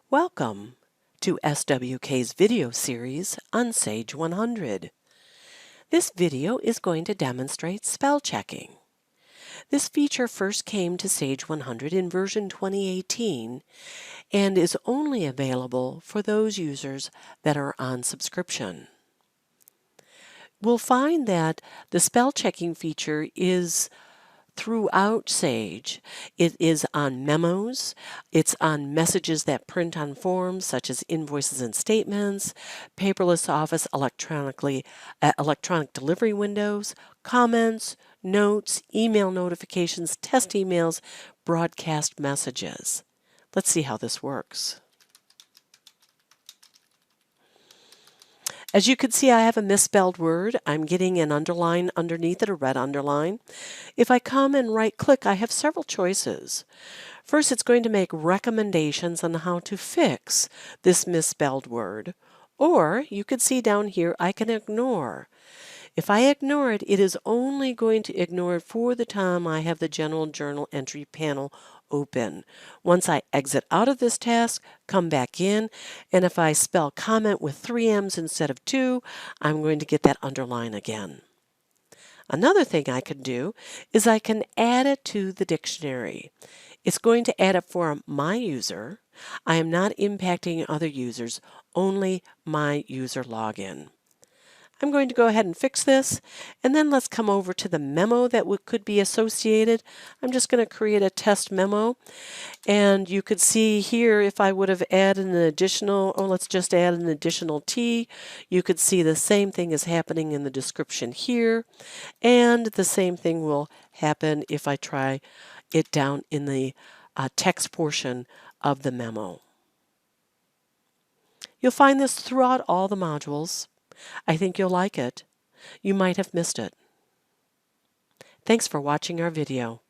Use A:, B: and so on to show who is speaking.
A: Welcome to SWK's video series on Sage 100. This video is going to demonstrate spell checking. This feature first came to Sage 100 in version 2018 and is only available for those users that are on subscription. We'll find that the spell checking feature is throughout Sage. It is on memos, it's on messages that print on forms such as invoices and statements, paperless office electronic delivery windows, comments, notes, email notifications, test emails, broadcast messages. Let's see how this works. As you can see, I have a misspelled word. I'm getting an underline underneath it, a red underline. If I come and right-click, I have several choices. First, it's going to make recommendations on how to fix this misspelled word. Or, you can see down here, I can ignore. If I ignore it, it is only going to ignore it for the time I have the General Journal Entry panel open. Once I exit out of this task, come back in, and if I spell comment with 3 M's instead of 2, I'm going to get that underline again. Another thing I can do is I can add it to the dictionary. It's going to add it for my user. I am not impacting other users, only my user login. I'm going to go ahead and fix this, and then let's come over to the memo that could be associated. I'm just going to create a test memo, and you could see here if I would have added an additional, let's just add an additional T, you could see the same thing is happening in the description here, and the same thing will happen if I try it down in the text portion of the memo. You'll find this throughout all the modules. I think you'll like it. You might have missed it. Thanks for watching our video.